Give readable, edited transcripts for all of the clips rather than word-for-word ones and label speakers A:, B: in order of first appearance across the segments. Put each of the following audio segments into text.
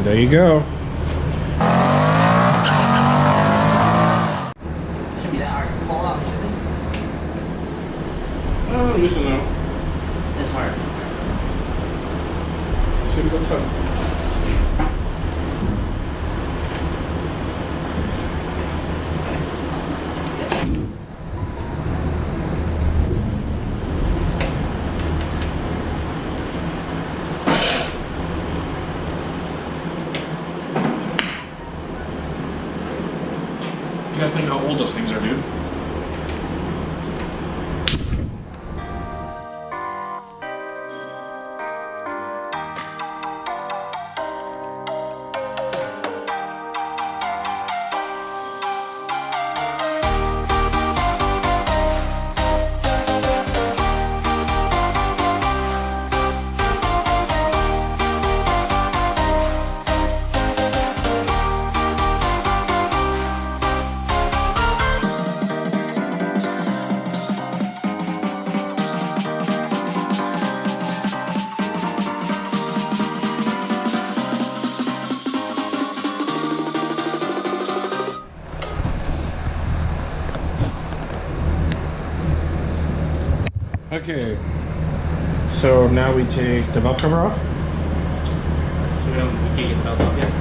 A: There you go.
B: Should be that hard to pull off, should it?
A: Oh, yes and no.
B: It's hard.
A: It's gonna go tough. You gotta think how old those things are, dude. Okay, so now we take the valve cover off.
B: So we can't get the belt off yet?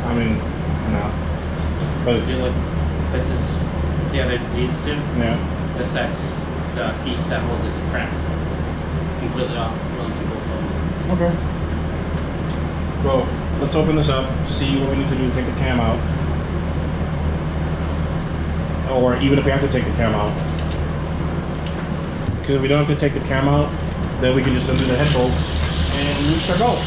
A: I mean, no. But it's,
B: Look, this is, see how there's these two?
A: yeah.
B: This sets the piece that holds its crank completely off. We'll do both of them.
A: Okay. Well, let's open this up, see what we need to do to take the cam out. Or even if we have to take the cam out. Because if we don't have to take the cam out, then we can just undo the head bolts and release our bolt.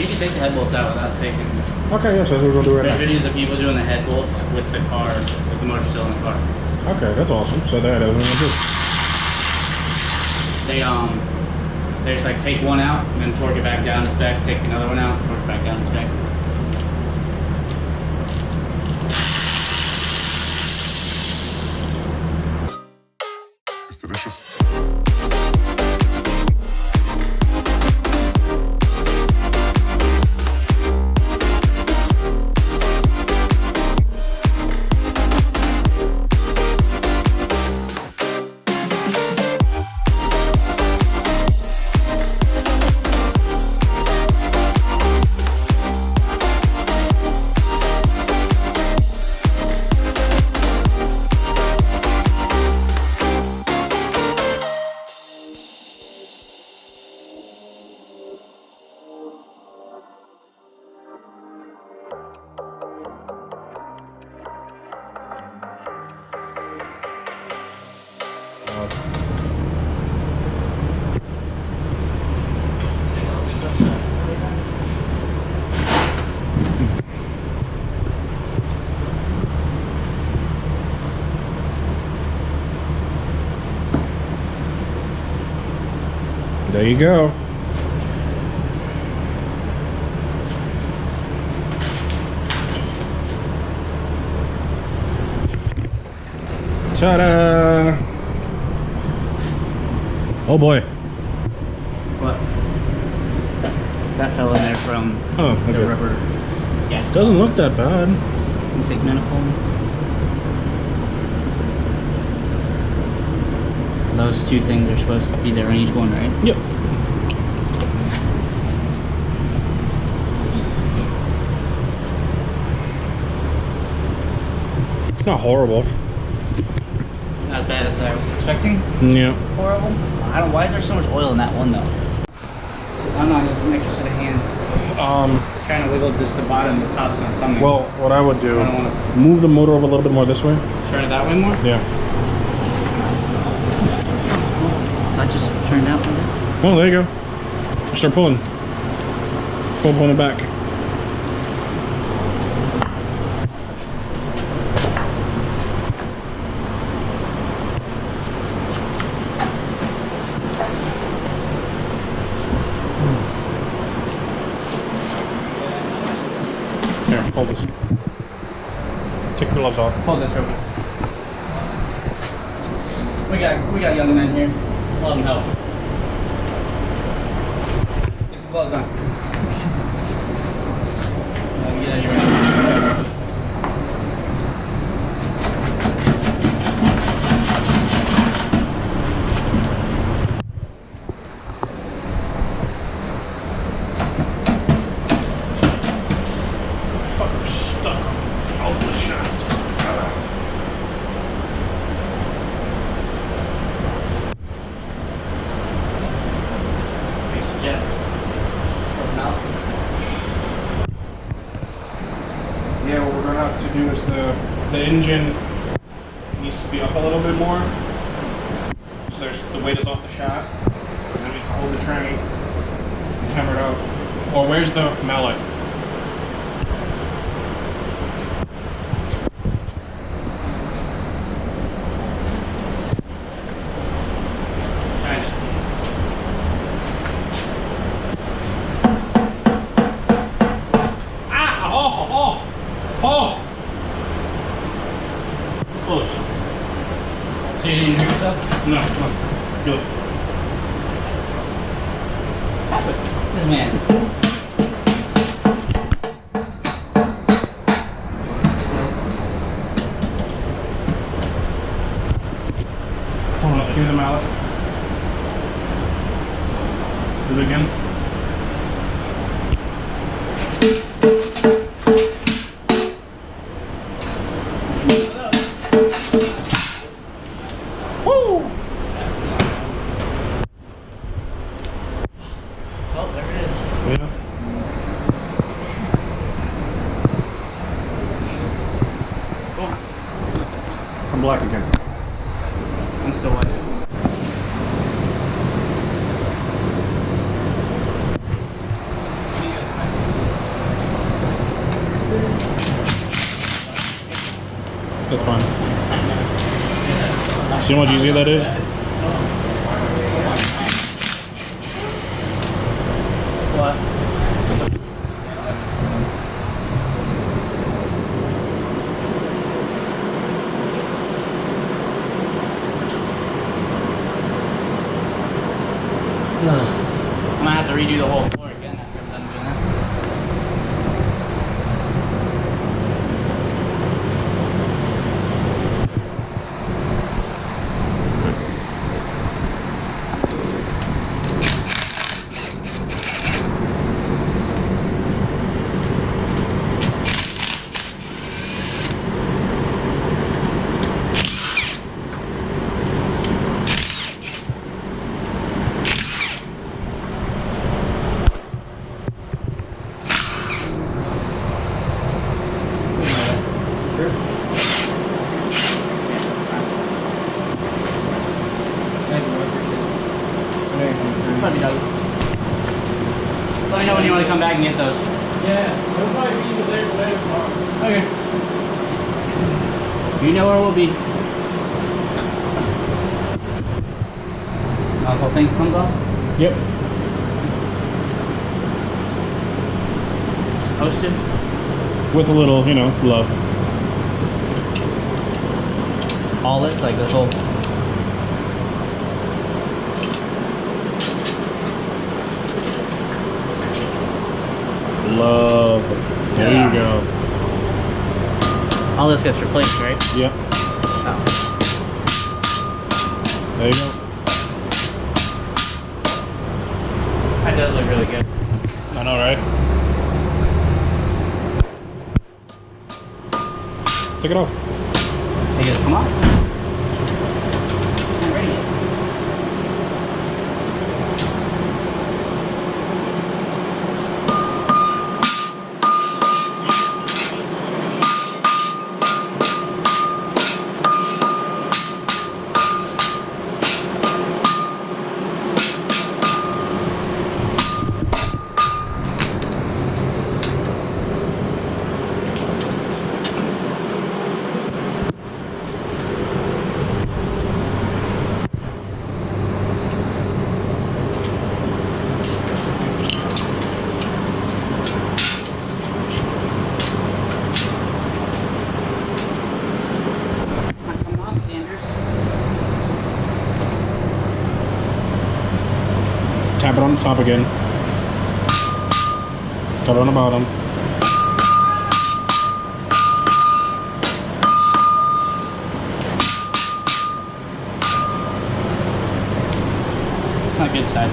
B: You can take the head bolts out without taking.
A: Okay, yeah, so that's what we're gonna do right
B: There's
A: now.
B: videos of people doing the head bolts with the car, with the motor still in the car.
A: Okay, that's awesome. So that's what we're gonna do.
B: They just like take one out and then torque it back down its back, take another one out, torque it back down its back.
C: It's delicious.
A: There you go. Ta-da! Oh boy.
B: What? That fell in there from
A: Oh,
B: the
A: okay.
B: rubber gas.
A: Doesn't look that bad.
B: Intake manifold. Those two things are supposed to be there in each one, right?
A: Yep. It's not horrible.
B: Not as bad as I was expecting.
A: Yeah.
B: Horrible. I don't. Why is there so much oil in that one though? I'm not even next to the hands. It's kind of wiggled just the bottom, the top's not coming.
A: Well, what I would do,
B: I don't want to
A: move the motor over a little bit more this way.
B: turn it that way more.
A: Yeah.
B: That just turned out. Like that.
A: Oh, there you go. Start pulling. Full pulling it back. Here, hold this. Take your gloves off.
B: Hold this real quick. We got young men here. Let them help. It's some gloves on. Yeah, you're right.
A: Fucker stuck on the shaft.
B: You suggest from now?
A: Yeah, what we're gonna have to do is the engine needs to be up a little bit more. So the weight is off the shaft. And then we can hold the tranny and hammer it out. Or where's the mallet? Oh! Close.
B: So you didn't hear yourself?
A: No, come on. Do it.
B: This man.
A: Hold on, give me the mallet. Do it again. Woo!
B: Oh, there it is.
A: Yeah.
B: Oh,
A: I'm black again.
B: I'm still white.
A: That's fine. See how much easier that is?
B: What? I'm gonna have to redo the whole floor again after I'm done doing that. Let me know. Let me know when you want to come back and get those.
A: Yeah, it'll probably be either there today or tomorrow.
B: Okay. You know where we'll be. The whole thing comes off?
A: Yep.
B: Supposed to?
A: With a little, you know, love.
B: All this, like this whole...
A: Love. There you go.
B: All this gets replaced, right?
A: Yep.
B: Oh.
A: There you go.
B: That does look really good.
A: I know, right? Take it off.
B: They just come off. I'm ready yet.
A: Tap it on the top again. Start on the bottom.
B: Not good side.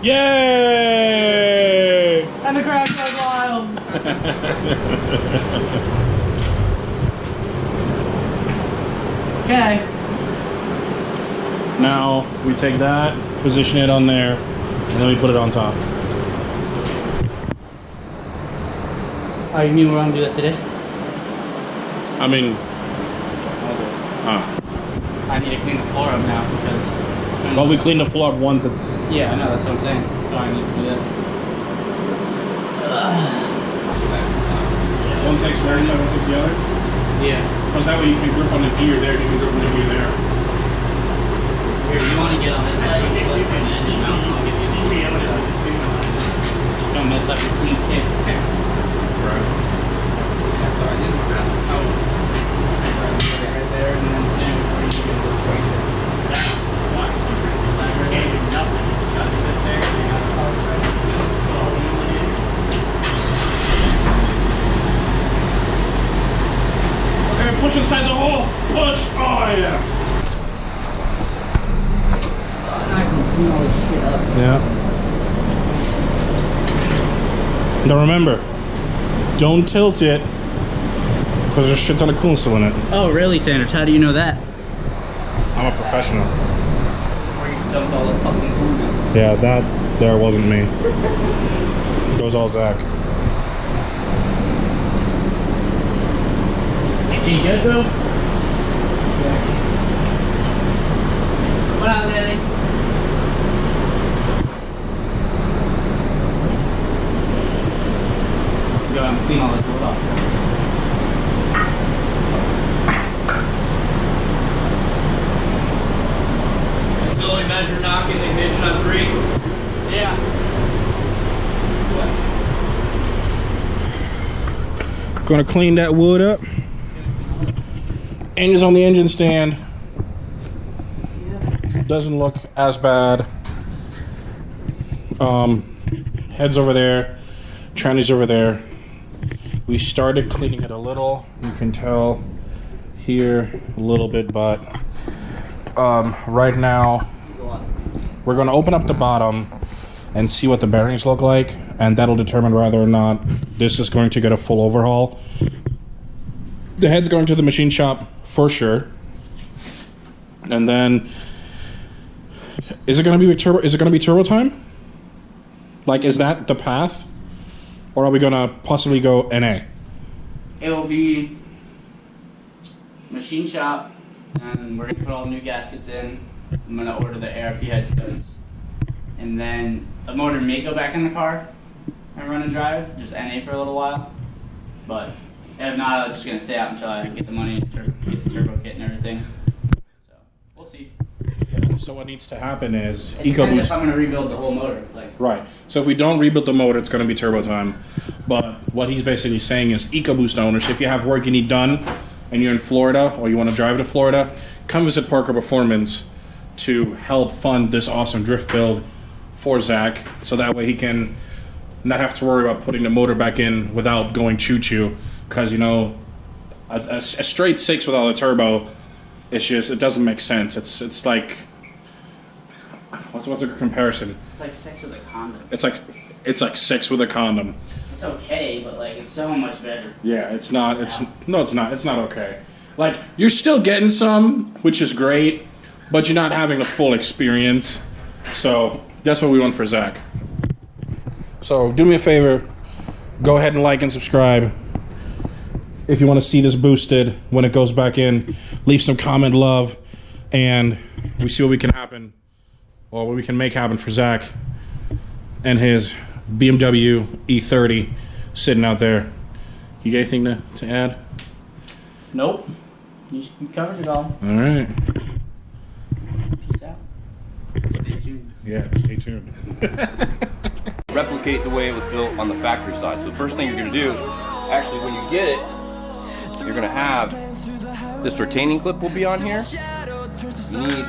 A: Yay!
B: And the crowd goes wild. Okay.
A: Now we take that, position it on there, and then we put it on top.
B: Oh, you mean we're gonna do that today?
A: I mean,
B: I need to clean the floor up now because.
A: well, we cleaned the floor up once. It's
B: Yeah, I know, that's what I'm saying. So I need to do that.
A: one takes one side, one takes the other.
B: Yeah.
A: Because that way you can grip on the gear there, you can grip on the gear there.
B: Here, you want to get on this side? Just don't mess up your clean kicks.
A: Right.
B: Right there, and then zoom before you can look right there. That's what you can't do nothing. You just gotta sit there and you gotta solve it.
A: Okay, push inside the hole. Push. Oh yeah.
B: I can clean all this shit up.
A: Yeah. Now remember, don't tilt it, because there's a shit ton of coolant still in it.
B: Oh, really, Sanders? How do you know that?
A: I'm a professional.
B: Where you dumped all the fucking coolant out.
A: Yeah, that there wasn't me. It was all Zach.
B: Is she good, though? Yeah. What out, Lily? Go and clean all this wood off.
D: Stability measure knocking, ignition on 3.
B: Yeah.
A: Gonna clean that wood up. Engine's on the engine stand. Doesn't look as bad. Head's over there. Tranny's over there. We started cleaning it a little. You can tell here a little bit, but right now we're going to open up the bottom and see what the bearings look like, and that'll determine whether or not this is going to get a full overhaul. The head's going to the machine shop for sure, and then is it going to be turbo? Is it going to be turbo time? Like, is that the path? Or are we gonna possibly go NA?
B: It will be machine shop, and we're gonna put all the new gaskets in. I'm gonna order the ARP head studs, and then the motor may go back in the car and run and drive, just NA for a little while. But if not, I was just gonna stay out until I get the money and get the turbo kit and everything. So we'll see.
A: So what needs to happen is
B: It depends if
A: EcoBoost.
B: I'm gonna rebuild the whole motor. Like,
A: Right. So if we don't rebuild the motor, it's gonna be turbo time. But what he's basically saying is EcoBoost owners, if you have work you need done and you're in Florida or you want to drive to Florida, come visit Parker Performance to help fund this awesome drift build for Zach, so that way he can not have to worry about putting the motor back in without going choo-choo. Because, you know, a straight 6 without a turbo, it's just, it doesn't make sense. It's like, what's a comparison?
B: it's like sex with a condom.
A: It's like 6 with a condom.
B: It's okay, but like it's so much better.
A: Yeah, it's not. It's no, it's not. It's not okay. Like, you're still getting some, which is great, but you're not having the full experience. So that's what we want for Zach. So do me a favor, go ahead and like and subscribe. If you want to see this boosted when it goes back in, leave some comment love, and we see what we can happen, or what we can make happen for Zach and his BMW E30 sitting out there. You got anything to add?
B: Nope. You covered it all.
A: All right.
B: Peace out. Stay tuned.
A: Yeah, stay tuned.
E: Replicate the way it was built on the factory side. So the first thing you're going to do, actually when you get it, you're going to have this retaining clip will be on here. You need